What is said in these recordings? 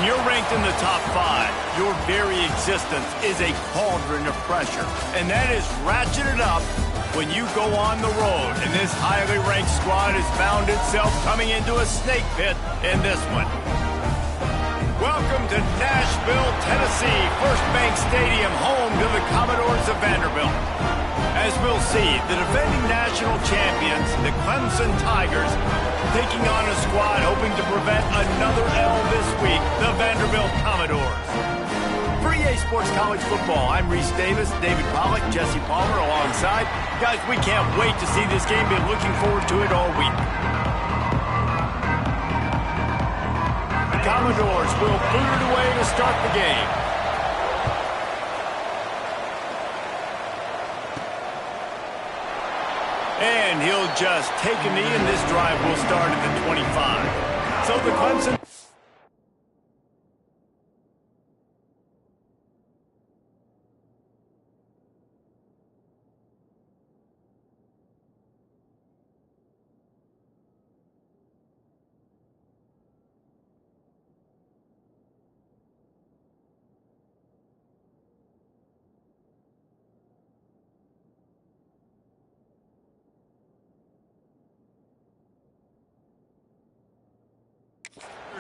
When you're ranked in the top 5, your very existence is a cauldron of pressure. And that is ratcheted up when you go on the road. And this highly ranked squad has found itself coming into a snake pit in this one. Welcome to Nashville, Tennessee, First Bank Stadium, home to the Commodores of Vanderbilt. As we'll see, the defending national champions, the Clemson Tigers, taking on a squad hoping to prevent another L this week, the Vanderbilt Commodores. For EA Sports College Football, I'm Reese Davis, David Pollack, Jesse Palmer alongside. Guys, we can't wait to see this game. Been looking forward to it all week. The Commodores will boot it away to start the game. And he'll just take a knee, and this drive will start at the 25. So the Clemson...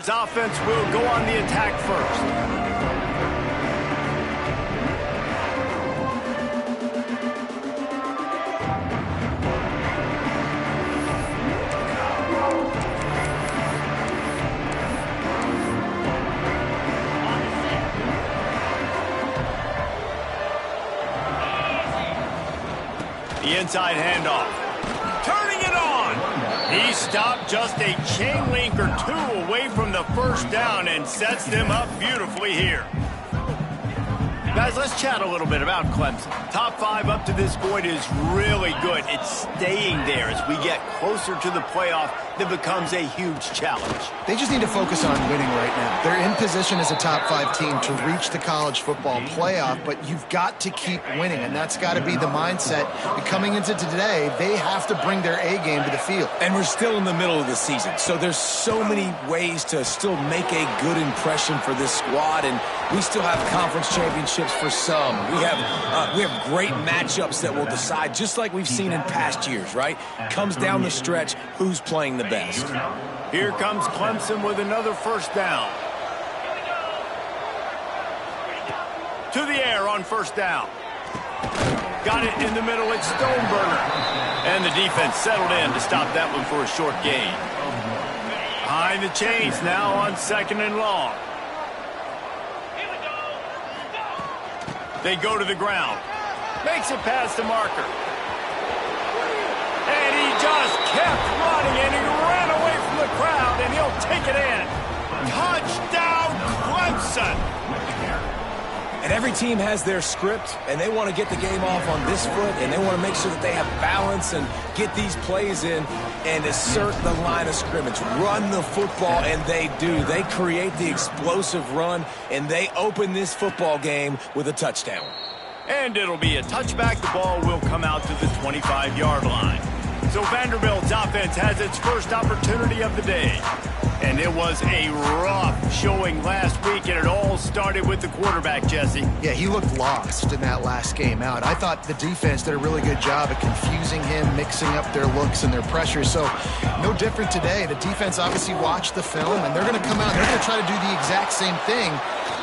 offense will go on the attack first. The inside handoff. Turning it on. He stopped just a chain link or two away from the first down and sets them up beautifully here. Guys, let's chat a little bit about Clemson. Top 5 up to this point is really good. It's staying there as we get closer to the playoff that becomes a huge challenge. They just need to focus on winning right now. They're in position as a top 5 team to reach the college football playoff, but you've got to keep winning, and that's got to be the mindset. And coming into today, they have to bring their A game to the field. And we're still in the middle of the season, so there's so many ways to still make a good impression for this squad, and we still have conference championships for some. We have great matchups that will decide, just like we've seen in past years, right? Comes down the stretch, who's playing the best. Here comes Clemson with another first down. To the air on first down. Got it in the middle, it's Stoneburner. And the defense settled in to stop that one for a short gain. Behind the chains now on 2nd and long. They go to the ground. Makes it past the marker. And he just kept running, and he ran away from the crowd, and he'll take it in. Touchdown, Clemson! And every team has their script, and they want to get the game off on this foot, and they want to make sure that they have balance and get these plays in and assert the line of scrimmage. Run the football, and they do. They create the explosive run, and they open this football game with a touchdown. And it'll be a touchback. The ball will come out to the 25-yard line. So Vanderbilt's offense has its first opportunity of the day. And it was a rough showing last week, and it all started with the quarterback, Jesse. Yeah, he looked lost in that last game out. I thought the defense did a really good job of confusing him, mixing up their looks and their pressure. So no different today. The defense obviously watched the film, and they're going to come out and they're going to try to do the exact same thing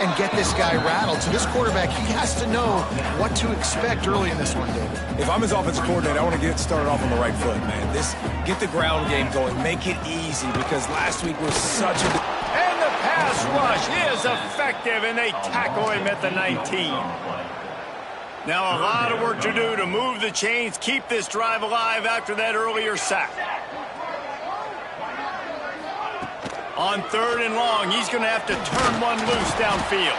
and get this guy rattled. So this quarterback, he has to know what to expect early in this one, David. If I'm his offensive coordinator, I want to get started off on the right foot, man. Get the ground game going. Make it easy, because last week was such a... And the pass rush is effective, and they tackle him at the 19. Now a lot of work to do to move the chains, keep this drive alive after that earlier sack. On 3rd and long, he's going to have to turn one loose downfield.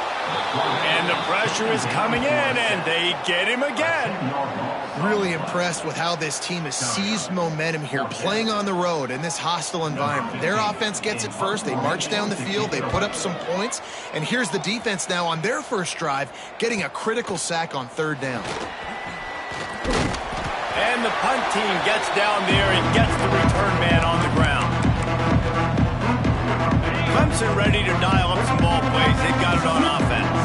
And the pressure is coming in, and they get him again. Really impressed with how this team has seized momentum here, playing on the road in this hostile environment. Their offense gets it first. They march down the field. They put up some points. And here's the defense now on their first drive, getting a critical sack on 3rd down. And the punt team gets down there and gets the return man on the ground. Clemson ready to dial up some ball plays. They've got it on offense.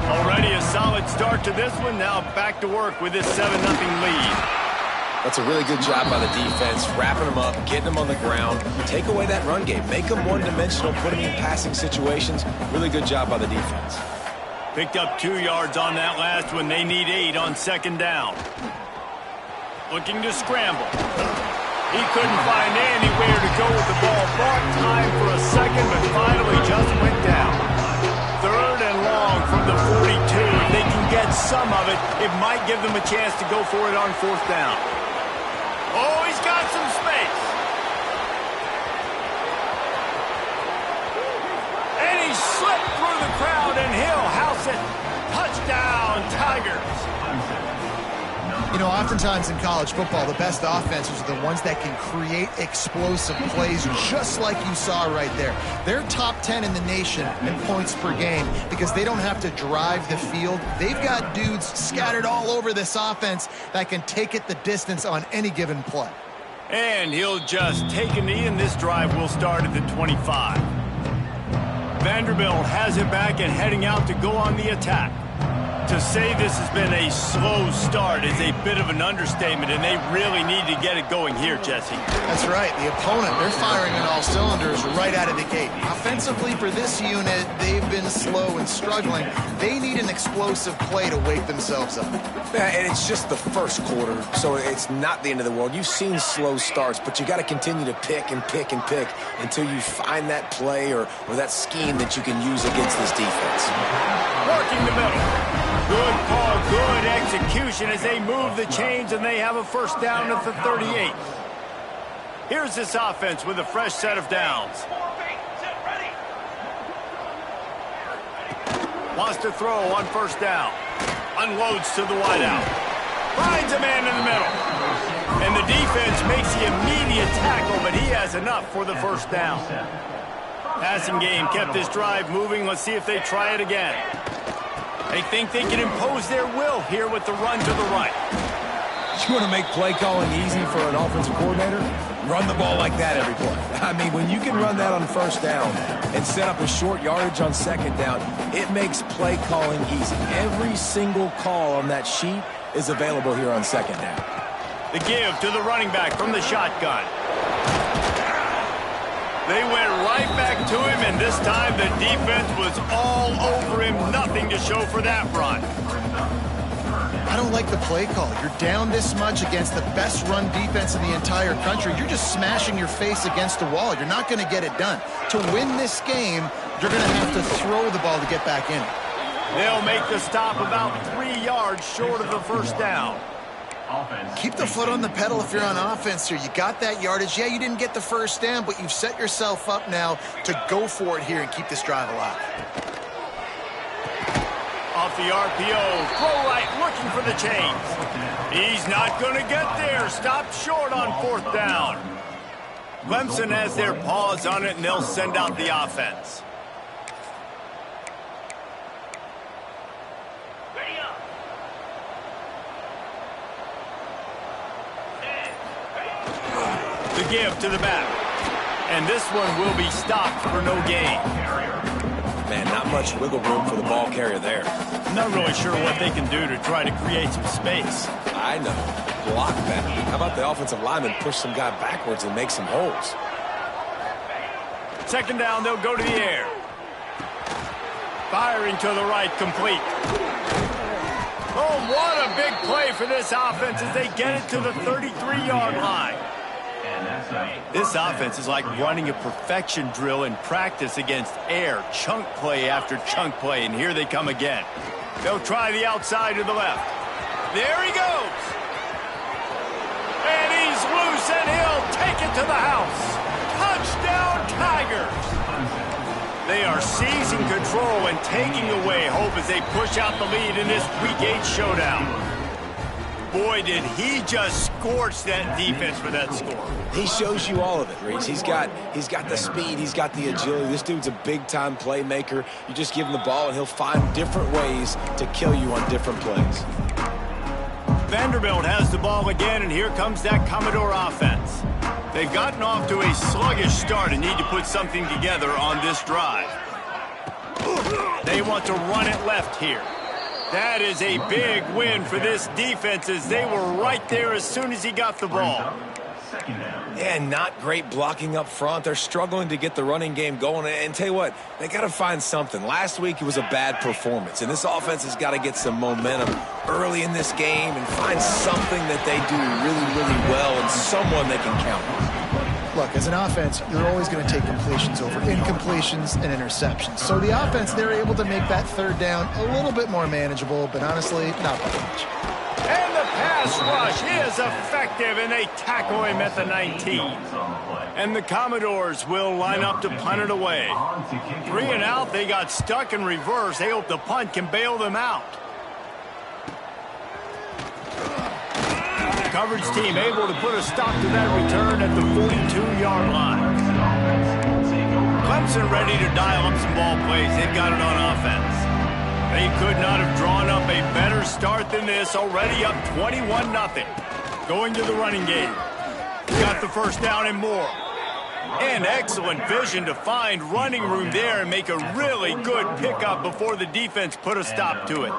Already a solid start to this one. Now back to work with this 7-0 lead. That's a really good job by the defense, wrapping them up, getting them on the ground. Take away that run game. Make them one-dimensional, put them in passing situations. Really good job by the defense. Picked up 2 yards on that last one. They need 8 on second down. Looking to scramble. He couldn't find anywhere to go with the ball. Bought time for a second, but finally just went down. 3rd and long from the 42. If they can get some of it, it might give them a chance to go for it on 4th down. Oh, he's got some space. And he slipped through the crowd, and he'll house it. Touchdown, Tigers. You know, oftentimes in college football, the best offenses are the ones that can create explosive plays, just like you saw right there. They're top 10 in the nation in points per game because they don't have to drive the field. They've got dudes scattered all over this offense that can take it the distance on any given play. And he'll just take a knee, and this drive will start at the 25. Vanderbilt has it back and heading out to go on the attack. To say this has been a slow start is a bit of an understatement, and they really need to get it going here, Jesse. That's right. The opponent, they're firing on all cylinders right out of the gate. Offensively for this unit, they've been slow and struggling. They need an explosive play to wake themselves up. Yeah, and it's just the first quarter, so it's not the end of the world. You've seen slow starts, but you got to continue to pick and pick and pick until you find that play or that scheme that you can use against this defense. Working the middle. Good call, good execution as they move the chains, and they have a 1st down at the 38. Here's this offense with a fresh set of downs. Wants to throw on 1st down. Unloads to the wideout. Finds a man in the middle. And the defense makes the immediate tackle, but he has enough for the 1st down. Passing game kept this drive moving. Let's see if they try it again. They think they can impose their will here with the run to the right. You want to make play calling easy for an offensive coordinator? Run the ball like that every play. I mean, when you can run that on 1st down and set up a short yardage on 2nd down, it makes play calling easy. Every single call on that sheet is available here on 2nd down. The give to the running back from the shotgun. They went right back to him, and this time the defense was all over him. Nothing to show for that run. I don't like the play call. You're down this much against the best run defense in the entire country. You're just smashing your face against the wall. You're not going to get it done. To win this game, you're going to have to throw the ball to get back in it. They'll make the stop about 3 yards short of the 1st down. Keep the foot on the pedal if you're on offense here. You got that yardage. Yeah, you didn't get the 1st down, but you've set yourself up now to go for it here and keep this drive alive. Off the RPO, throw right, looking for the chains. He's not going to get there. Stopped short on 4th down. Clemson has their paws on it, and they'll send out the offense. The give to the back. And this one will be stopped for no gain. Man, not much wiggle room for the ball carrier there. I'm not really sure what they can do to try to create some space. I know. Block that. How about the offensive lineman push some guy backwards and make some holes? 2nd down, they'll go to the air. Firing to the right, complete. Oh, what a big play for this offense as they get it to the 33-yard line. This offense is like running a perfection drill in practice against air. Chunk play after chunk play, and here they come again. They'll try the outside to the left. There he goes. And he's loose, and he'll take it to the house. Touchdown, Tigers. They are seizing control and taking away hope as they push out the lead in this Week 8 showdown. Boy, did he just scorch that defense for that score. He shows you all of it, Reese. He's got the speed. He's got the agility. This dude's a big-time playmaker. You just give him the ball, and he'll find different ways to kill you on different plays. Vanderbilt has the ball again, and here comes that Commodore offense. They've gotten off to a sluggish start and need to put something together on this drive. They want to run it left here. That is a big win for this defense as they were right there as soon as he got the ball. Yeah, not great blocking up front. They're struggling to get the running game going. And tell you what, they got to find something. Last week it was a bad performance, and this offense has got to get some momentum early in this game and find something that they do really, really well and someone they can count on. Look, as an offense, you're always going to take completions over incompletions and interceptions. So the offense, they're able to make that third down a little bit more manageable, but honestly, not by much. And the pass rush is effective, and they tackle him at the 19. And the Commodores will line up to punt it away. 3 and out, they got stuck in reverse. They hope the punt can bail them out. Coverage team able to put a stop to that return at the 42-yard line. Clemson ready to dial up some ball plays. They've got it on offense. They could not have drawn up a better start than this, already up 21-0. Going to the running game. Got the first down and more. And excellent vision to find running room there and make a really good pickup before the defense put a stop to it.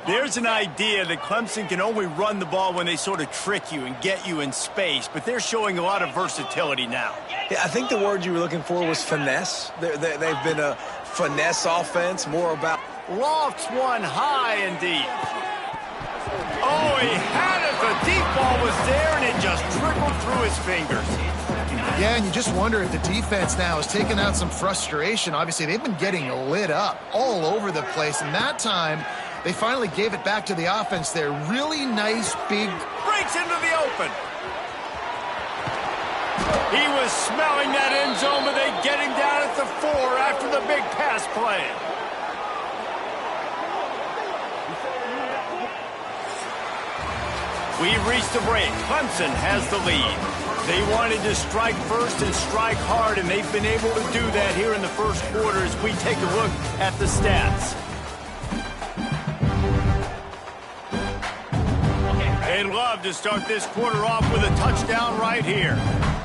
There's an idea that Clemson can only run the ball when they sort of trick you and get you in space, but they're showing a lot of versatility now. Yeah, I think the word you were looking for was finesse. They've been a finesse offense, more about... Lofts one high and deep. Oh, he had it. The deep ball was there, and it just trickled through his fingers. Yeah, and you just wonder if the defense now has taken out some frustration. Obviously, they've been getting lit up all over the place, and that time... they finally gave it back to the offense there. Really nice, big... breaks into the open. He was smelling that end zone, but they get him down at the 4 after the big pass play. We've reached the break. Clemson has the lead. They wanted to strike first and strike hard, and they've been able to do that here in the first quarter as we take a look at the stats. They'd love to start this quarter off with a touchdown right here.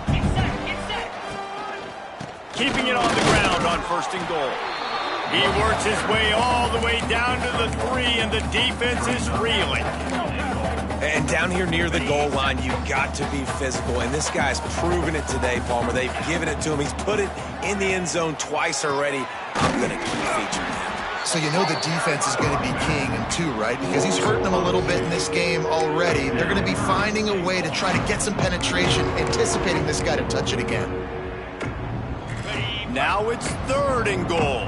Get set. Keeping it on the ground on 1st and goal. He works his way all the way down to the 3, and the defense is reeling. And down here near the goal line, you've got to be physical. And this guy's proven it today, Palmer. They've given it to him. He's put it in the end zone twice already. I'm going to keep featuring him. So you know the defense is going to be keying him too, right? Because he's hurting them a little bit in this game already. They're going to be finding a way to try to get some penetration, anticipating this guy to touch it again. Now it's 3rd and goal.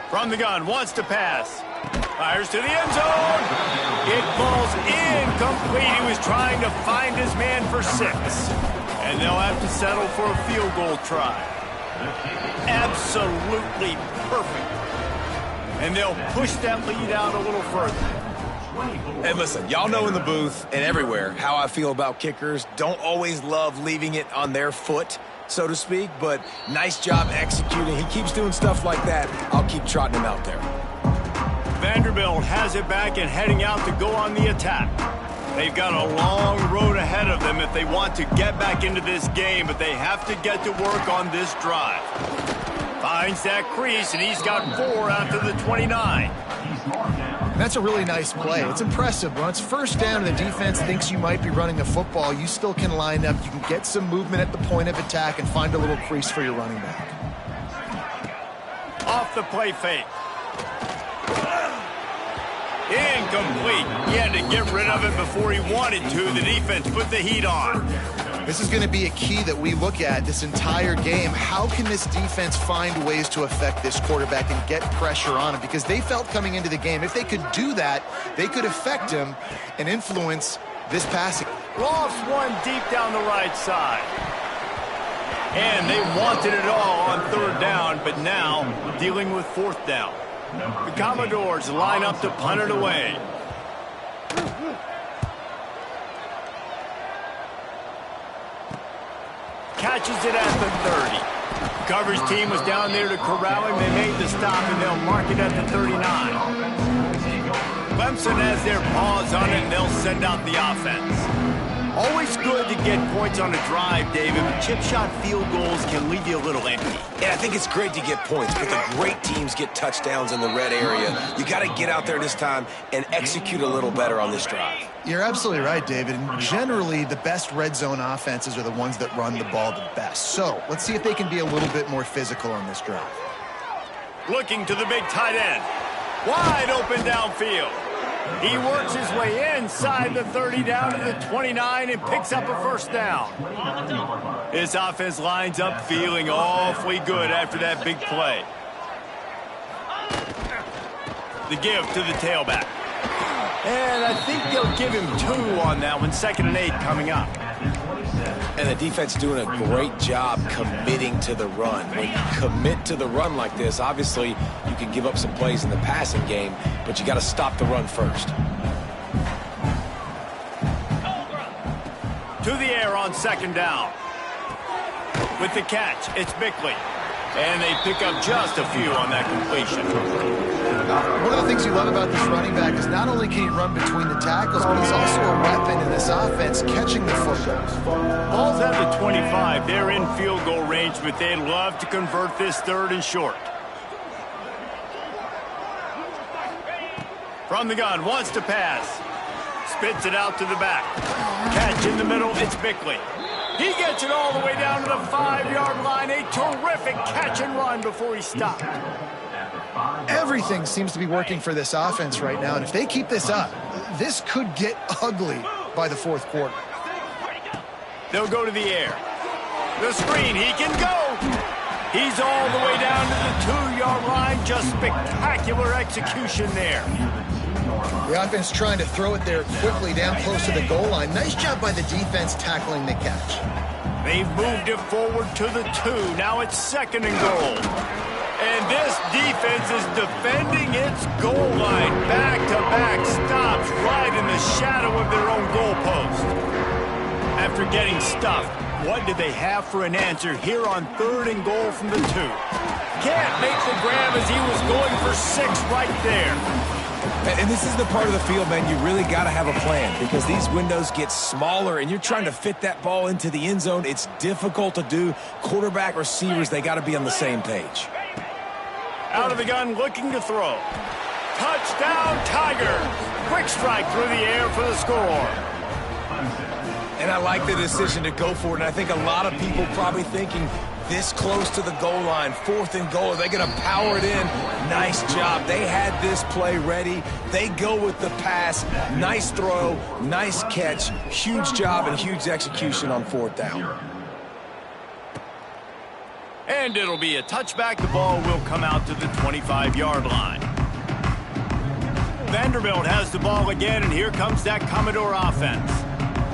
From the gun, wants to pass. Fires to the end zone. It falls incomplete. He was trying to find his man for 6. And they'll have to settle for a field goal try. Absolutely perfect. And they'll push that lead out a little further. And listen, y'all know in the booth and everywhere how I feel about kickers. Don't always love leaving it on their foot, so to speak, but nice job executing. He keeps doing stuff like that. I'll keep trotting him out there. Vanderbilt has it back and heading out to go on the attack. They've got a long road ahead of them if they want to get back into this game, but they have to get to work on this drive. Finds that crease, and he's got 4 out to the 29. And that's a really nice play. It's impressive. When it's 1st down and the defense thinks you might be running the football, you still can line up. You can get some movement at the point of attack and find a little crease for your running back. Off the play fake. Incomplete. He had to get rid of it before he wanted to. The defense put the heat on. This is going to be a key that we look at this entire game. How can this defense find ways to affect this quarterback and get pressure on him? Because they felt coming into the game, if they could do that, they could affect him and influence this passing. Lofts one deep down the right side. And they wanted it all on 3rd down, but now dealing with 4th down. The Commodores line up to punt it away. Catches it at the 30. Coverage team was down there to corral him. They made the stop, and they'll mark it at the 39. Clemson has their paws on it, and they'll send out the offense. Always good to get points on a drive, David, but chip shot field goals can leave you a little empty. Yeah, I think it's great to get points, but the great teams get touchdowns in the red area. You got to get out there this time and execute a little better on this drive. You're absolutely right, David. And generally, the best red zone offenses are the ones that run the ball the best. So let's see if they can be a little bit more physical on this drive. Looking to the big tight end. Wide open downfield. He works his way inside the 30 down to the 29 and picks up a first down. This offense lines up feeling awfully good after that big play. The give to the tailback. And I think they'll give him 2 on that one. 2nd and 8 coming up. And the defense doing a great job committing to the run. When you commit to the run like this, obviously you can give up some plays in the passing game, but you got to stop the run first. To the air on 2nd down. With the catch, it's Bickley. And they pick up just a few on that completion. One of the things you love about this running back is not only can he run between the tackles, but he's also a weapon in this offense, catching the football. Ball's at the 25. They're in field goal range, but they'd love to convert this 3rd and short. From the gun, wants to pass. Spits it out to the back. Catch in the middle, it's Bickley. He gets it all the way down to the 5-yard line. A terrific catch and run before he stopped. Everything seems to be working for this offense right now, and if they keep this up, this could get ugly by the 4th quarter. They'll go to the air. The screen, he can go. He's all the way down to the 2-yard line. Just spectacular execution there. The offense trying to throw it there quickly down close to the goal line. Nice job by the defense tackling the catch. They've moved it forward to the 2. Now it's 2nd and goal. And this defense is defending its goal line. Back-to-back stops right in the shadow of their own goalpost. After getting stuffed, what do they have for an answer here on 3rd and goal from the 2? Can't make the grab as he was going for 6 right there. And this is the part of the field, man, you really got to have a plan because these windows get smaller and you're trying to fit that ball into the end zone. It's difficult to do. Quarterback, receivers, they got to be on the same page. Out of the gun, looking to throw. Touchdown, Tigers! Quick strike through the air for the score. And I like the decision to go for it, and I think a lot of people probably thinking this close to the goal line, 4th and goal, are they going to power it in? Nice job. They had this play ready. They go with the pass. Nice throw, nice catch, huge job and huge execution on 4th down. And it'll be a touchback. The ball will come out to the 25-yard line. Vanderbilt has the ball again, and here comes that Commodore offense.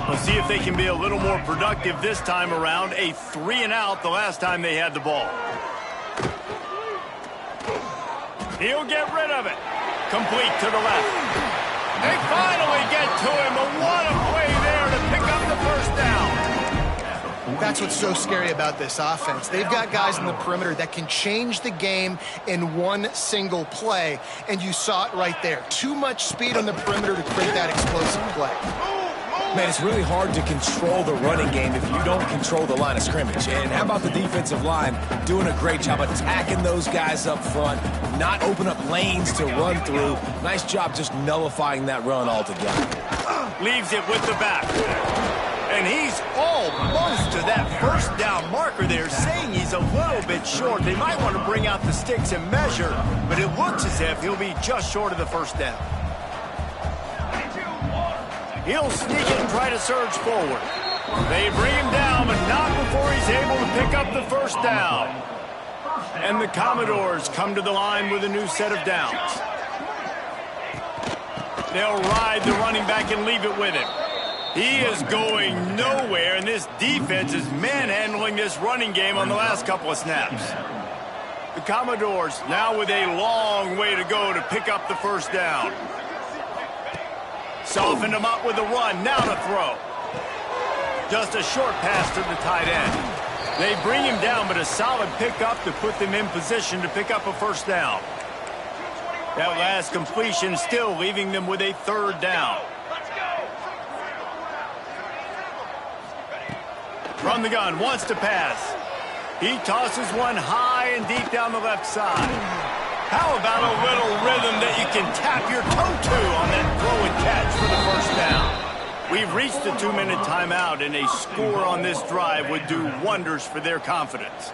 We'll see if they can be a little more productive this time around. A 3-and-out the last time they had the ball. He'll get rid of it. Complete to the left. They finally get to him, but what a play there to pick up the first down. That's what's so scary about this offense. They've got guys in the perimeter that can change the game in one single play, and you saw it right there. Too much speed on the perimeter to create that explosive play. Man, it's really hard to control the running game if you don't control the line of scrimmage. And how about the defensive line doing a great job attacking those guys up front, not open up lanes to run through. Nice job just nullifying that run altogether. Leaves it with the back. And he's almost to that first down marker there, saying he's a little bit short. They might want to bring out the sticks and measure, but it looks as if he'll be just short of the first down. He'll sneak in and try to surge forward. They bring him down, but not before he's able to pick up the first down. And the Commodores come to the line with a new set of downs. They'll ride the running back and leave it with him. He is going nowhere, and this defense is manhandling this running game on the last couple of snaps. The Commodores now with a long way to go to pick up the first down. Softened him up with a run, now to throw. Just a short pass to the tight end. They bring him down, but a solid pickup to put them in position to pick up a first down. That last completion still leaving them with a third down. From the gun, wants to pass. He tosses one high and deep down the left side. How about a little rhythm that you can tap your toe to on that throw and catch for the first down? We've reached the 2-minute timeout, and a score on this drive would do wonders for their confidence.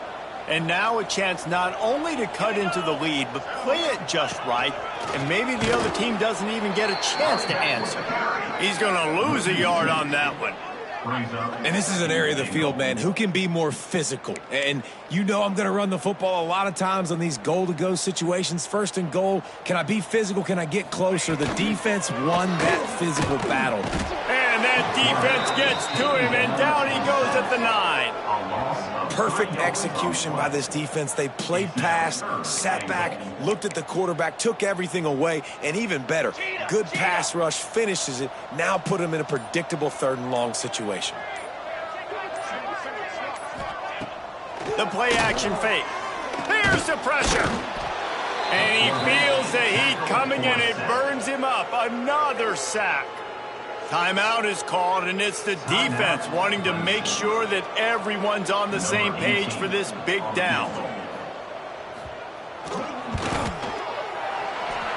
And now a chance not only to cut into the lead, but play it just right, and maybe the other team doesn't even get a chance to answer. He's going to lose a yard on that one. And this is an area of the field, man, who can be more physical. And you know I'm going to run the football a lot of times on these goal-to-go situations. First and goal, can I be physical? Can I get closer? The defense won that physical battle. And that defense gets to him, and down he goes at the 9. Perfect execution by this defense. They played pass, sat back, looked at the quarterback, took everything away, and even better, good pass rush, finishes it, now put him in a predictable 3rd and long situation. The play-action fake. Here's the pressure. And he feels the heat coming, and it burns him up. Another sack. Timeout is called, and it's the defense wanting to make sure that everyone's on the same page for this big down.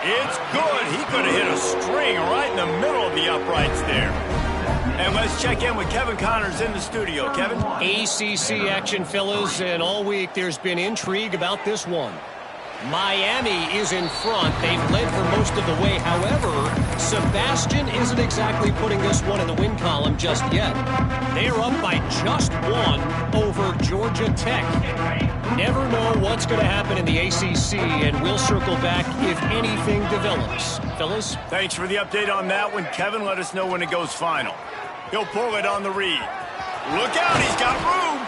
It's good. He could have hit a string right in the middle of the uprights there. And let's check in with Kevin Connors in the studio. Kevin? ACC action, fellas, and all week there's been intrigue about this one. Miami is in front. They've led for most of the way. However, Sebastian isn't exactly putting this one in the win column just yet. They're up by just 1 over Georgia Tech. Never know what's going to happen in the ACC, and we'll circle back if anything develops. Fellas? Thanks for the update on that one, Kevin. Let us know when it goes final. He'll pull it on the read. Look out, he's got room.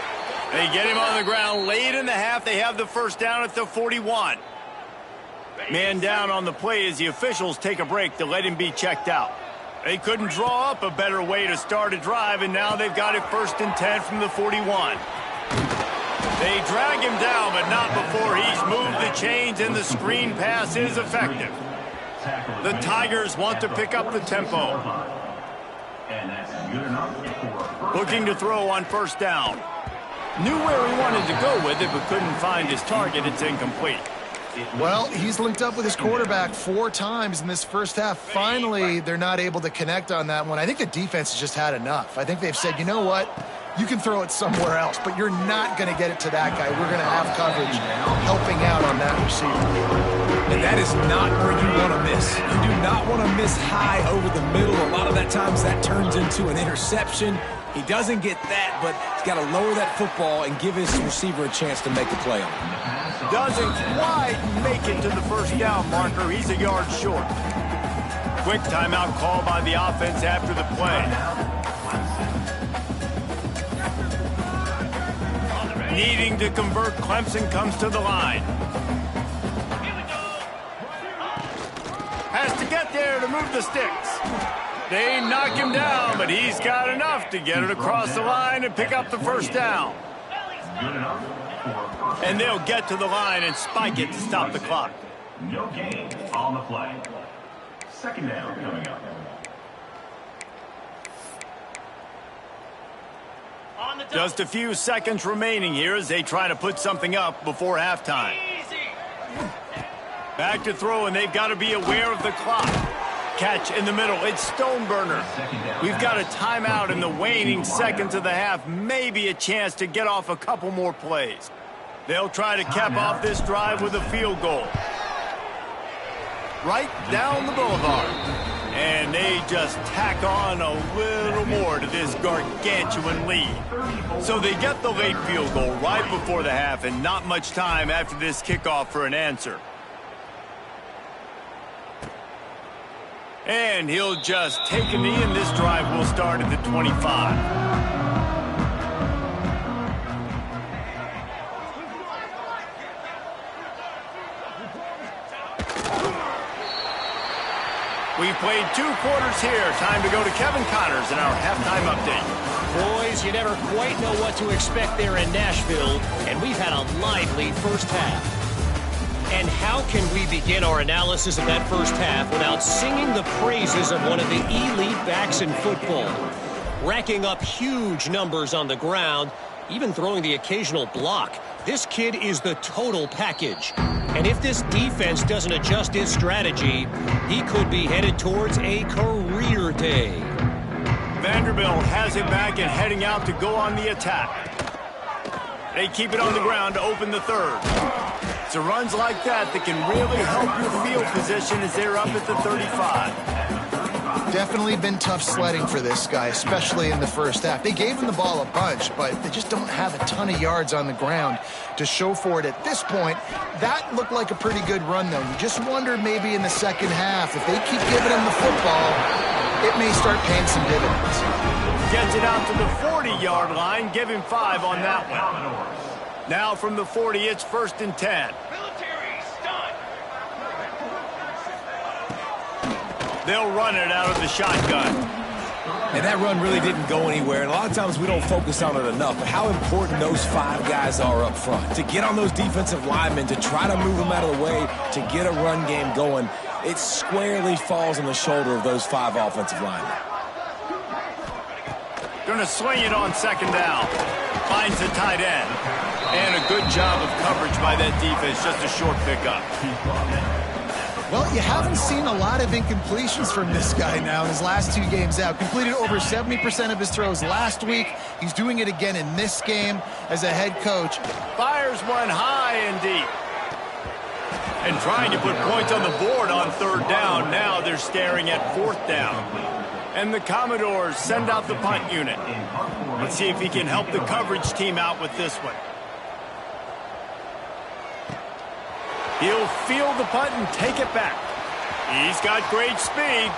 They get him on the ground late in the half. They have the first down at the 41. Man down on the play as the officials take a break to let him be checked out. They couldn't draw up a better way to start a drive, and now they've got it 1st and 10 from the 41. They drag him down, but not before he's moved the chains, and the screen pass is effective. The Tigers want to pick up the tempo. Looking to throw on first down. Knew where he wanted to go with it, but couldn't find his target. It's incomplete. Well, he's linked up with his quarterback 4 times in this first half. Finally, they're not able to connect on that one. I think the defense has just had enough. I think they've said, you know what? You can throw it somewhere else, but you're not going to get it to that guy. We're going to have coverage helping out on that receiver. And that is not where you want to miss. You do not want to miss high over the middle. A lot of that times that turns into an interception. He doesn't get that, but he's got to lower that football and give his receiver a chance to make the play on it. Doesn't quite make it to the first down marker. He's a yard short. Quick timeout call by the offense after the play. Needing to convert, Clemson comes to the line. Has to get there to move the sticks. They knock him down, but he's got enough to get it across the line and pick up the first down. And they'll get to the line and spike it to stop the clock. No gain on the play. 2nd down coming up. Just a few seconds remaining here as they try to put something up before halftime. Back to throw, and they've got to be aware of the clock. Catch in the middle. It's Stoneburner. We've got a timeout in the waning seconds of the half. Maybe a chance to get off a couple more plays. They'll try to cap off this drive with a field goal. Right down the boulevard. And they just tack on a little more to this gargantuan lead. So they get the late field goal right before the half, and not much time after this kickoff for an answer. And he'll just take a knee, and this drive will start at the 25. We've played 2 quarters here. Time to go to Kevin Connors in our halftime update. Boys, you never quite know what to expect there in Nashville, and we've had a lively first half. And how can we begin our analysis of that first half without singing the praises of one of the elite backs in football? Racking up huge numbers on the ground, even throwing the occasional block. This kid is the total package. And if this defense doesn't adjust its strategy, he could be headed towards a career day. Vanderbilt has it back and heading out to go on the attack. They keep it on the ground to open the third. It's the runs like that that can really help your field position as they're up at the 35. Definitely been tough sledding for this guy, especially in the first half. They gave him the ball a bunch, but they just don't have a ton of yards on the ground to show for it at this point. That looked like a pretty good run, though. You just wonder maybe in the second half, if they keep giving him the football, it may start paying some dividends. Gets it out to the 40-yard line. Give him 5 on that one. Now from the 40, it's 1st and 10. They'll run it out of the shotgun. And that run really didn't go anywhere. And a lot of times we don't focus on it enough. But how important those 5 guys are up front. To get on those defensive linemen, to try to move them out of the way, to get a run game going, it squarely falls on the shoulder of those 5 offensive linemen. Going to swing it on 2nd down. Finds the tight end. And a good job of coverage by that defense. Just a short pickup. Well, you haven't seen a lot of incompletions from this guy now in his last 2 games out. Completed over 70% of his throws last week. He's doing it again in this game as a head coach. Fires one high and deep. And trying to put points on the board on 3rd down. Now they're staring at 4th down. And the Commodores send out the punt unit. Let's see if he can help the coverage team out with this one. He'll field the punt and take it back. He's got great speed.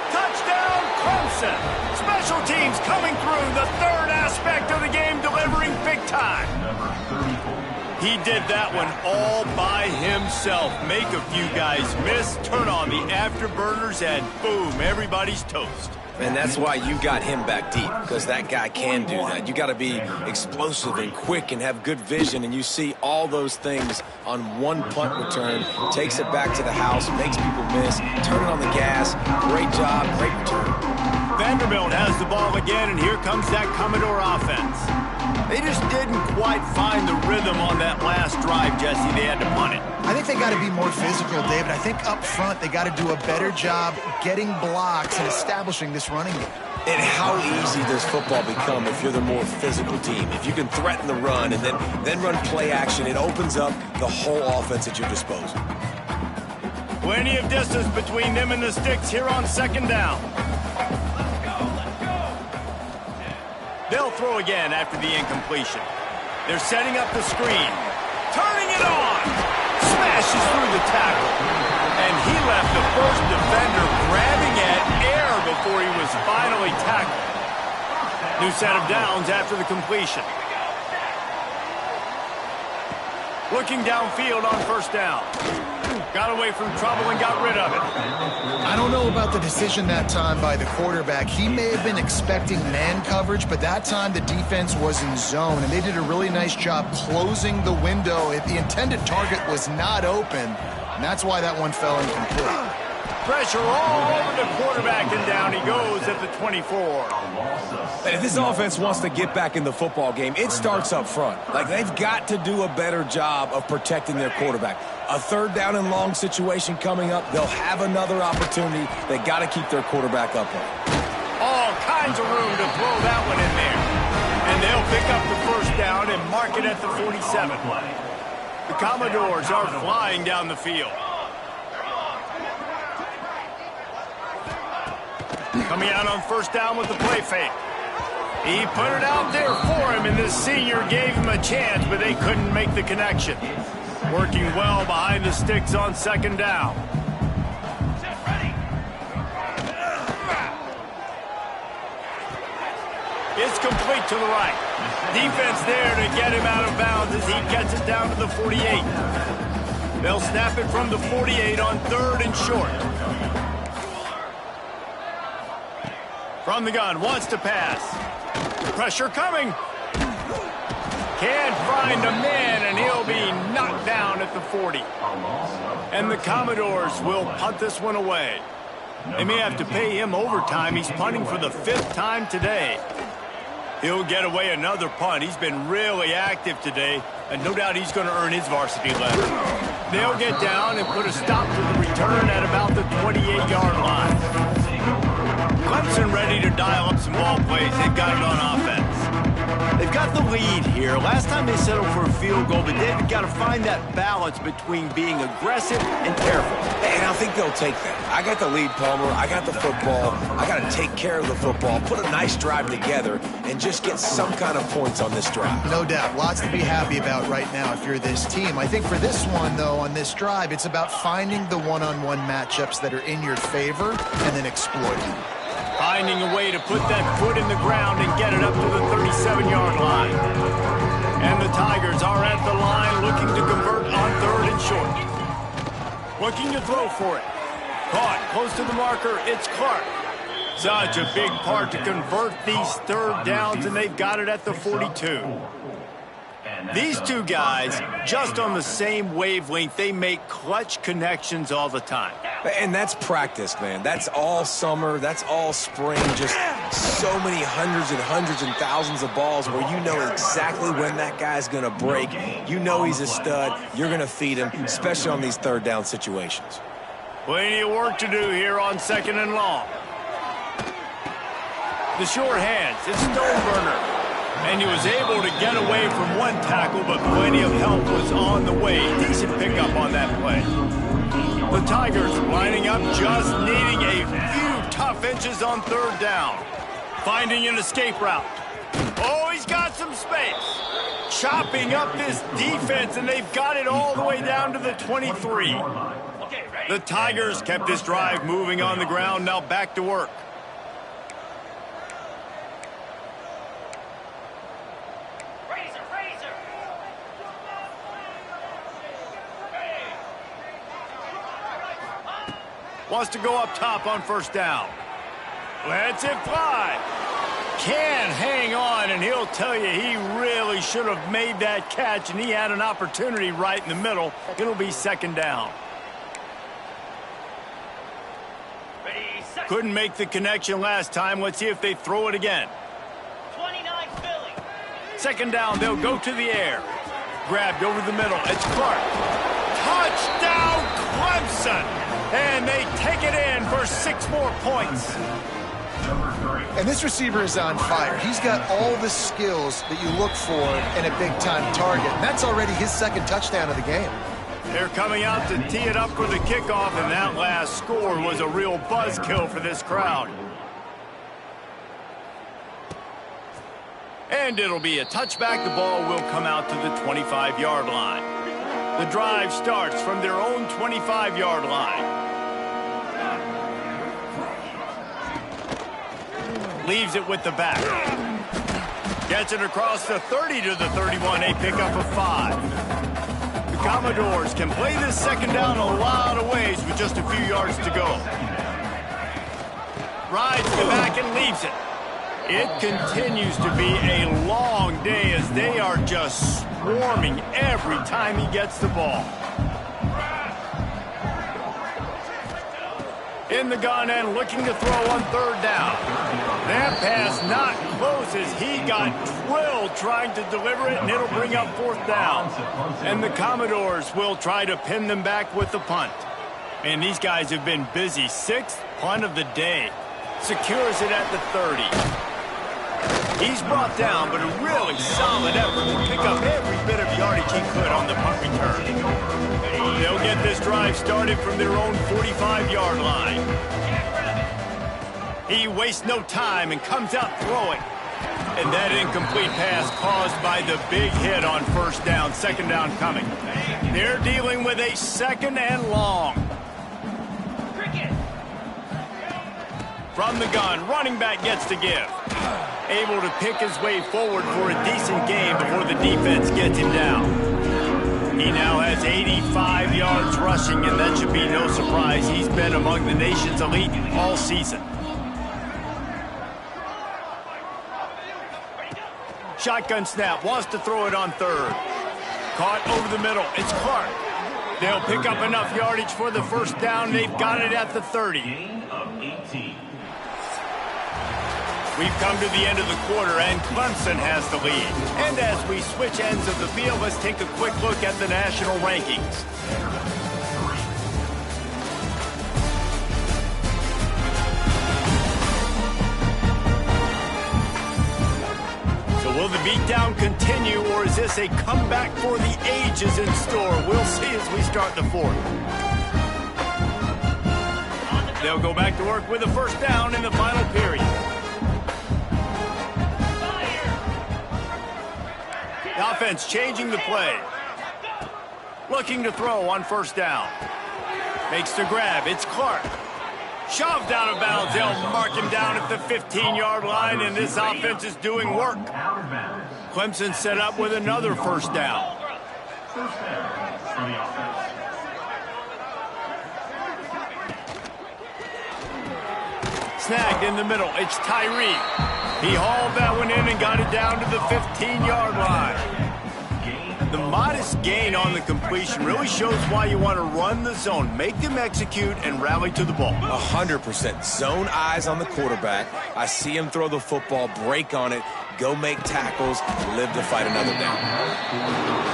Touchdown, Clemson. Special teams coming through. The 3rd aspect of the game, delivering big time. He did that one all by himself. Make a few guys miss, turn on the afterburners, and boom, everybody's toast. And that's why you got him back deep, because that guy can do that. You got to be explosive and quick and have good vision, and you see all those things on one punt return. Takes it back to the house, makes people miss, turn it on the gas. Great job, great return. Vanderbilt has the ball again, and here comes that Commodore offense. They just didn't quite find the rhythm on that last drive, Jesse. They had to punt it. I think they got to be more physical, David. I think up front they got to do a better job getting blocks and establishing this running game. And how easy does football become if you're the more physical team? If you can threaten the run and then run play action, it opens up the whole offense at your disposal. Plenty of distance between them and the sticks here on 2nd down. They'll throw again after the incompletion. They're setting up the screen. Turning it on. Smashes through the tackle. And he left the first defender grabbing at air before he was finally tackled. New set of downs after the completion. Looking downfield on 1st down. Got away from trouble and got rid of it. I don't know about the decision that time by the quarterback. He may have been expecting man coverage, but that time the defense was in zone, and they did a really nice job closing the window. The intended target was not open, and that's why that one fell incomplete. Pressure all over the quarterback, and down he goes at the 24. And if this offense wants to get back in the football game, it starts up front. Like, they've got to do a better job of protecting their quarterback. A 3rd down and long situation coming up, they'll have another opportunity. They got to keep their quarterback upright. All kinds of room to throw that one in there. And they'll pick up the 1st down and mark it at the 47. The Commodores are flying down the field. Coming out on 1st down with the play fake. He put it out there for him, and this senior gave him a chance, but they couldn't make the connection. Working well behind the sticks on 2nd down. It's complete to the right. Defense there to get him out of bounds as he gets it down to the 48. They'll snap it from the 48 on 3rd and short. From the gun, wants to pass. Pressure coming. Can't find a man, and he'll be knocked down at the 40. And the Commodores will punt this one away. They may have to pay him overtime. He's punting for the 5th time today. He'll get away another punt. He's been really active today, and no doubt he's going to earn his varsity letter. They'll get down and put a stop to the return at about the 28-yard line. Clemson ready to dial up some ball plays. They've got it on offense. They've got the lead here. Last time they settled for a field goal, but they've got to find that balance between being aggressive and careful. And I think they'll take that. I got the lead, Palmer. I got the football. I got to take care of the football, put a nice drive together, and just get some kind of points on this drive. No doubt. Lots to be happy about right now if you're this team. I think for this one, though, on this drive, it's about finding the one-on-one matchups that are in your favor and then exploiting. Finding a way to put that foot in the ground and get it up to the 37-yard line. And the Tigers are at the line looking to convert on 3rd and short. Looking to throw for it. Caught close to the marker. It's Clark. Such a big part to convert these 3rd downs, and they've got it at the 42. These two guys, just on the same wavelength, they make clutch connections all the time. And that's practice, man. That's all summer. That's all spring. Just so many hundreds and thousands of balls where you know exactly when that guy's going to break. You know he's a stud. You're going to feed him, especially on these 3rd down situations. Plenty of work to do here on 2nd and long. The short hands. It's Stoneburner. And he was able to get away from one tackle, but plenty of help was on the way. Decent pickup on that play. The Tigers lining up, just needing a few tough inches on 3rd down. Finding an escape route. Oh, he's got some space. Chopping up this defense, and they've got it all the way down to the 23. The Tigers kept this drive moving on the ground, now back to work. Wants to go up top on 1st down. Lets it fly. Can hang on, and he'll tell you he really should have made that catch, and he had an opportunity right in the middle. It'll be 2nd down. Couldn't make the connection last time. Let's see if they throw it again. 29 Philly. 2nd down, they'll go to the air. Grabbed over the middle. It's Clark. Touchdown, Clemson! And they take it in for 6 more points. And this receiver is on fire. He's got all the skills that you look for in a big-time target. And that's already his 2nd touchdown of the game. They're coming out to tee it up for the kickoff, and that last score was a real buzzkill for this crowd. And it'll be a touchback. The ball will come out to the 25-yard line. The drive starts from their own 25-yard line. Leaves it with the back. Gets it across the 30 to the 31. A pickup of 5. The Commodores can play this 2nd down a lot of ways with just a few yards to go. Rides the back and leaves it. It continues to be a long day as they are just swarming every time he gets the ball. In the gun and looking to throw on 3rd down. That pass not close as he got drilled trying to deliver it, and it'll bring up 4th down. And the Commodores will try to pin them back with the punt. And these guys have been busy. 6th punt of the day. Secures it at the 30. He's brought down, but a really solid effort to pick up every bit of yardage he could on the punt return. They'll get this drive started from their own 45-yard line. He wastes no time and comes out throwing. And that incomplete pass caused by the big hit on 1st down, 2nd down coming. They're dealing with a 2nd and long. From the gun, running back gets to give. Able to pick his way forward for a decent gain before the defense gets him down. He now has 85 yards rushing, and that should be no surprise. He's been among the nation's elite all season. Shotgun snap, wants to throw it on third. Caught over the middle, it's Clark. They'll pick up enough yardage for the first down. They've got it at the 30. Gain of 18. We've come to the end of the quarter, and Clemson has the lead. And as we switch ends of the field, let's take a quick look at the national rankings. So will the beatdown continue, or is this a comeback for the ages in store? We'll see as we start the fourth. They'll go back to work with a first down in the final period. The offense changing the play. Looking to throw on first down. Makes the grab. It's Clark. Shoved out of bounds. They'll mark him down at the 15-yard line, and this offense is doing work. Clemson set up with another first down. First down for the offense. Snagged in the middle. It's Tyree. He hauled that one in and got it down to the 15-yard line. The modest gain on the completion really shows why you want to run the zone, make them execute, and rally to the ball. 100%. Zone eyes on the quarterback. I see him throw the football, break on it, go make tackles, live to fight another down.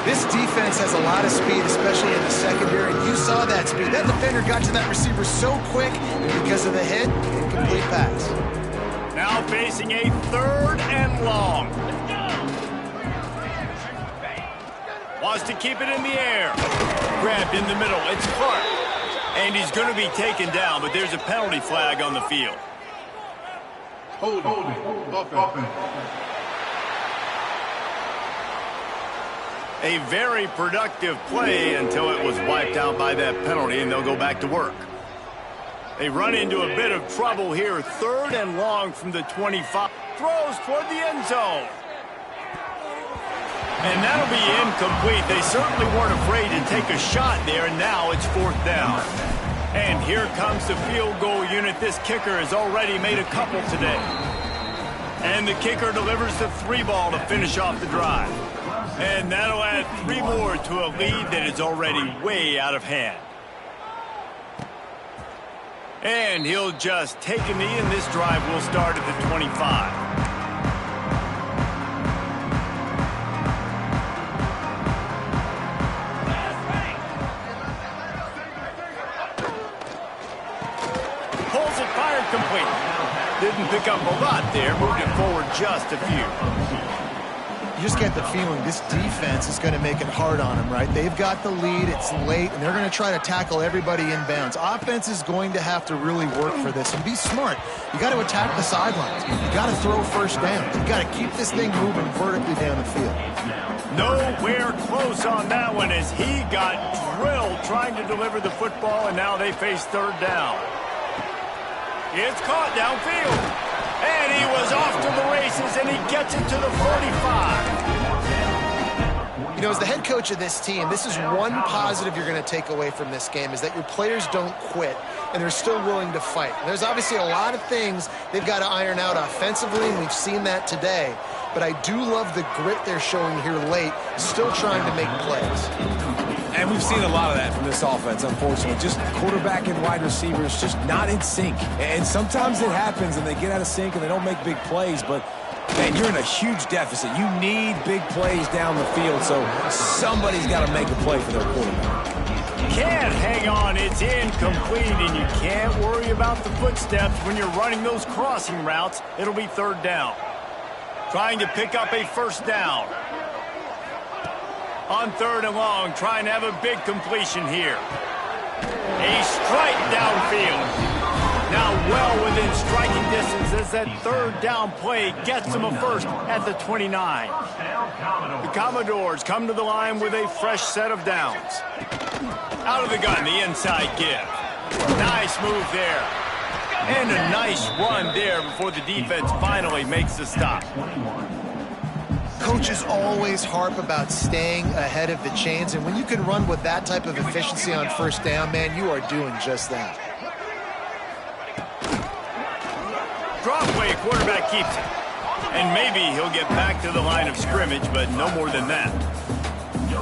This defense has a lot of speed, especially in the secondary, and you saw that speed. That defender got to that receiver so quick, and because of the hit, incomplete pass. Now facing a third and long. Wants to keep it in the air. Grabbed in the middle. It's Clark. And he's going to be taken down, but there's a penalty flag on the field. Holding. Offense. A very productive play until it was wiped out by that penalty, and they'll go back to work. They run into a bit of trouble here. Third and long from the 25. Throws toward the end zone. And that'll be incomplete. They certainly weren't afraid to take a shot there, and now it's fourth down. And here comes the field goal unit. This kicker has already made a couple today. And the kicker delivers the 3-ball to finish off the drive. And that'll add 3 more to a lead that is already way out of hand. And he'll just take a knee, and this drive will start at the 25. Complete. Didn't pick up a lot there, moved it forward just a few. You just get the feeling this defense is going to make it hard on them, right? They've got the lead, it's late, and they're going to try to tackle everybody inbounds. Offense is going to have to really work for this and be smart. You got to attack the sidelines. You got to throw first down. You got to keep this thing moving vertically down the field. Nowhere close on that one as he got drilled trying to deliver the football, and now they face third down. It's caught downfield. And he was off to the races, and he gets it to the 45. You know, as the head coach of this team, this is one positive you're going to take away from this game, is that your players don't quit, and they're still willing to fight. And there's obviously a lot of things they've got to iron out offensively, and we've seen that today. But I do love the grit they're showing here late, still trying to make plays. And we've seen a lot of that from this offense, unfortunately. Just quarterback and wide receivers just not in sync. And sometimes it happens and they get out of sync and they don't make big plays. But, man, you're in a huge deficit. You need big plays down the field, so somebody's got to make a play for their quarterback. Can't hang on. It's incomplete, and you can't worry about the footsteps when you're running those crossing routes. It'll be third down. Trying to pick up a first down. On third and long, trying to have a big completion here. A strike downfield. Now well within striking distance as that third down play gets them a first at the 29. The Commodores come to the line with a fresh set of downs. Out of the gun, the inside give. Nice move there. And a nice run there before the defense finally makes the stop. Coaches always harp about staying ahead of the chains, and when you can run with that type of efficiency on first down, man, you are doing just that. Drop play, quarterback keeps it. And maybe he'll get back to the line of scrimmage, but no more than that.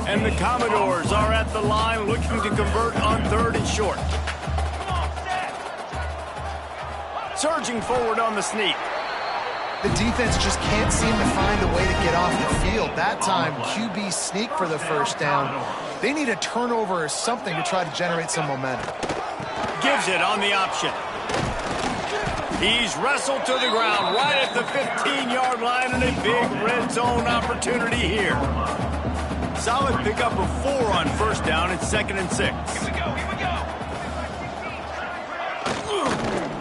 And the Commodores are at the line looking to convert on 3rd and short. Surging forward on the sneak. The defense just can't seem to find a way to get off the field. That time, QB sneak for the first down. They need a turnover or something to try to generate some momentum. Gives it on the option. He's wrestled to the ground right at the 15-yard line, and a big red zone opportunity here. Solid pickup of 4 on first down and 2nd and 6. Here we go.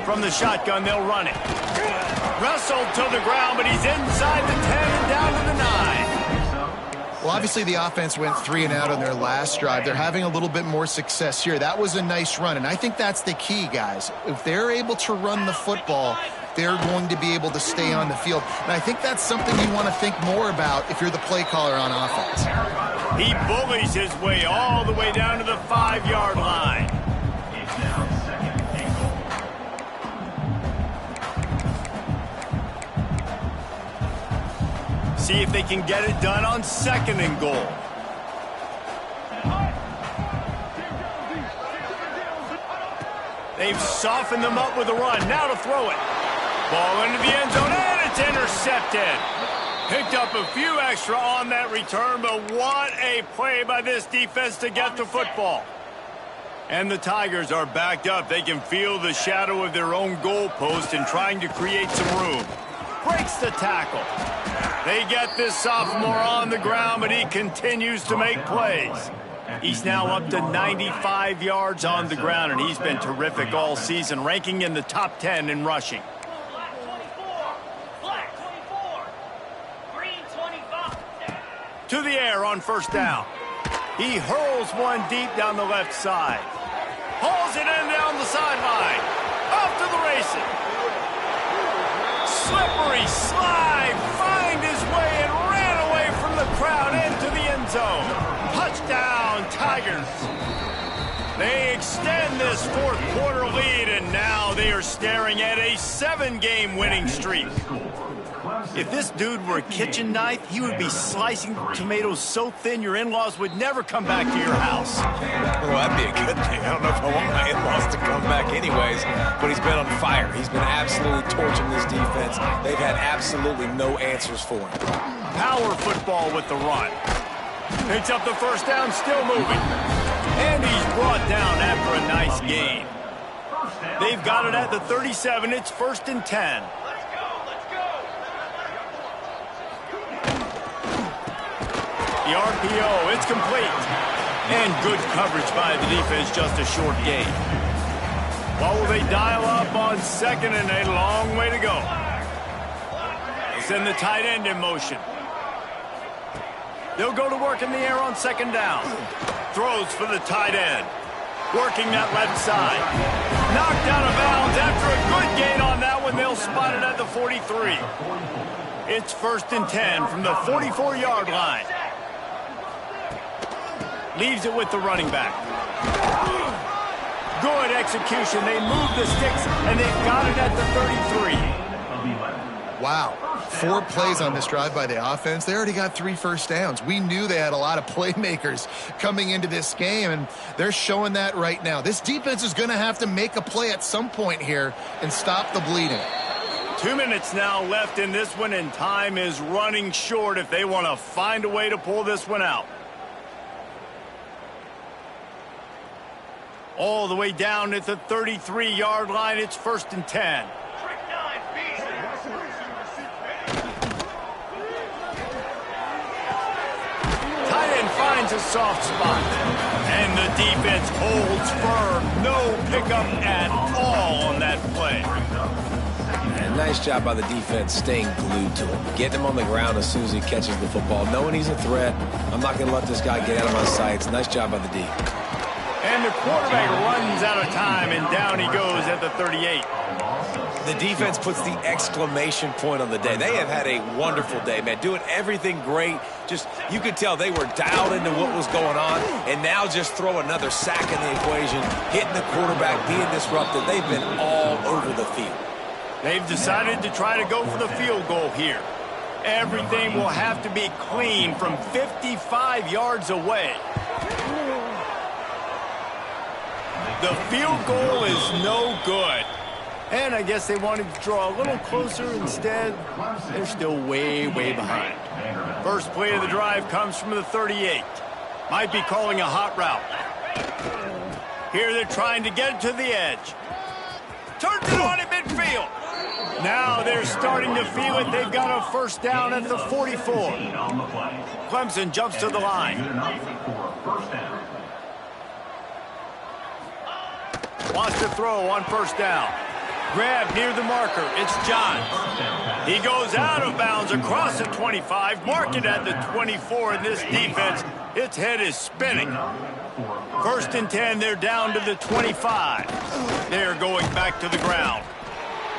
From the shotgun, they'll run it. Wrestled to the ground, but he's inside the 10 and down to the 9. Well, obviously the offense went 3 and out on their last drive. They're having a little bit more success here. That was a nice run, and I think that's the key, guys. If they're able to run the football, they're going to be able to stay on the field. And I think that's something you want to think more about if you're the play caller on offense. He bullies his way all the way down to the 5-yard line. It's now 2nd and goal. See if they can get it done on 2nd and goal. They've softened them up with a run. Now to throw it. Ball into the end zone, and it's intercepted. Picked up a few extra on that return, but what a play by this defense to get the football. And the Tigers are backed up. They can feel the shadow of their own goalpost and trying to create some room. Breaks the tackle. They get this sophomore on the ground, but he continues to make plays. He's now up to 95 yards on the ground, and he's been terrific all season, ranking in the top 10 in rushing. Black 24. Black 24. Green 25. To the air on first down. He hurls one deep down the left side. Hauls it in down the sideline. Off to the races. Slippery slide. Find his way and ran away from the crowd into the end zone. Touchdown, Tigers. They extend this 4th quarter lead, and now they are staring at a 7-game winning streak. If this dude were a kitchen knife, he would be slicing tomatoes so thin your in-laws would never come back to your house. Well, that'd be a good thing. I don't know if I want my in-laws to come back anyways, but he's been on fire. He's been absolutely torching this defense. They've had absolutely no answers for him. Power football with the run. Picks up the first down, still moving. And he's brought down after a nice gain. They've got it at the 37. It's 1st and 10. The RPO, it's complete. And good coverage by the defense, just a short gain. What will they dial up on 2nd and a long way to go? They send the tight end in motion. They'll go to work in the air on 2nd down. Throws for the tight end. Working that left side. Knocked out of bounds after a good gain on that one. They'll spot it at the 43. It's 1st and 10 from the 44-yard line. Leaves it with the running back. Good execution. They move the sticks, and they've got it at the 33. Wow. 4 plays on this drive by the offense. They already got 3 first downs. We knew they had a lot of playmakers coming into this game, and they're showing that right now. This defense is going to have to make a play at some point here and stop the bleeding. 2 minutes now left in this one, and time is running short if they want to find a way to pull this one out. All the way down at the 33-yard line. It's 1st and 10. Tight end finds a soft spot. And the defense holds firm. No pickup at all on that play. And nice job by the defense staying glued to him. Getting him on the ground as soon as he catches the football. Knowing he's a threat. I'm not going to let this guy get out of my sights. Nice job by the D. And the quarterback runs out of time, and down he goes at the 38. The defense puts the exclamation point on the day. They have had a wonderful day, man. Doing everything great. Just, you could tell they were dialed into what was going on. And now just throw another sack in the equation. Hitting the quarterback, being disrupted. They've been all over the field. They've decided to try to go for the field goal here. Everything will have to be clean from 55 yards away. The field goal is no good. And I guess they wanted to draw a little closer instead. They're still way, way behind. First play of the drive comes from the 38. Might be calling a hot route. Here they're trying to get it to the edge. Turns it on at midfield. Now they're starting to feel it. They've got a first down at the 44. Clemson jumps to the line. Wants to throw on first down. Grab near the marker. It's Johns. He goes out of bounds across the 25. Mark it at the 24 in this defense. Its head is spinning. First and 10, they're down to the 25. They're going back to the ground.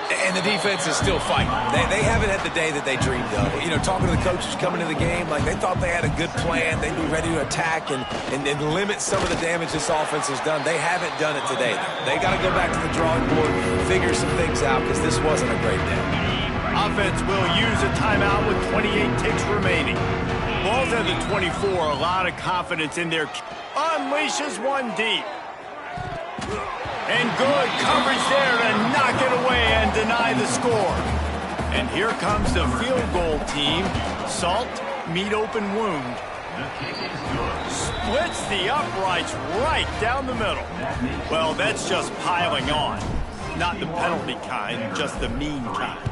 And the defense is still fighting. They haven't had the day that they dreamed of. You know, talking to the coaches coming to the game, like they thought they had a good plan. They'd be ready to attack and limit some of the damage this offense has done. They haven't done it today. They got to go back to the drawing board, figure some things out, because this wasn't a great day. Offense will use a timeout with 28 ticks remaining. Ball's at the 24. A lot of confidence in their... Unleashes one deep. And good coverage there to knock it away and deny the score. And here comes the field goal team. Salt, meat open wound. Splits the uprights right down the middle. Well, that's just piling on. Not the penalty kind, just the mean kind.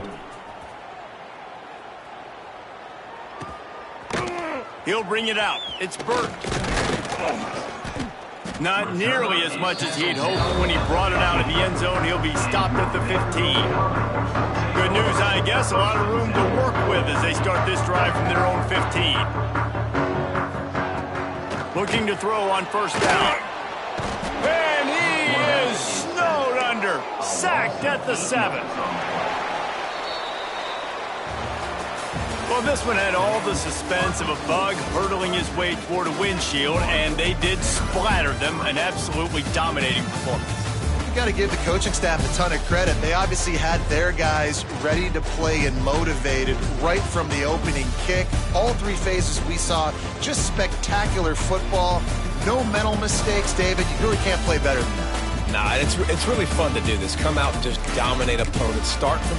He'll bring it out. It's Burt. Not nearly as much as he'd hoped when he brought it out of the end zone. He'll be stopped at the 15. Good news, I guess. A lot of room to work with as they start this drive from their own 15. Looking to throw on first down. And he is snowed under. Sacked at the 7. Well, this one had all the suspense of a bug hurtling his way toward a windshield, and they did splatter them. An absolutely dominating performance. You got to give the coaching staff a ton of credit. They obviously had their guys ready to play and motivated right from the opening kick. All three phases we saw, just spectacular football. No mental mistakes, David. You really can't play better than that. Nah, it's really fun to do this. Come out and just dominate opponents. Start from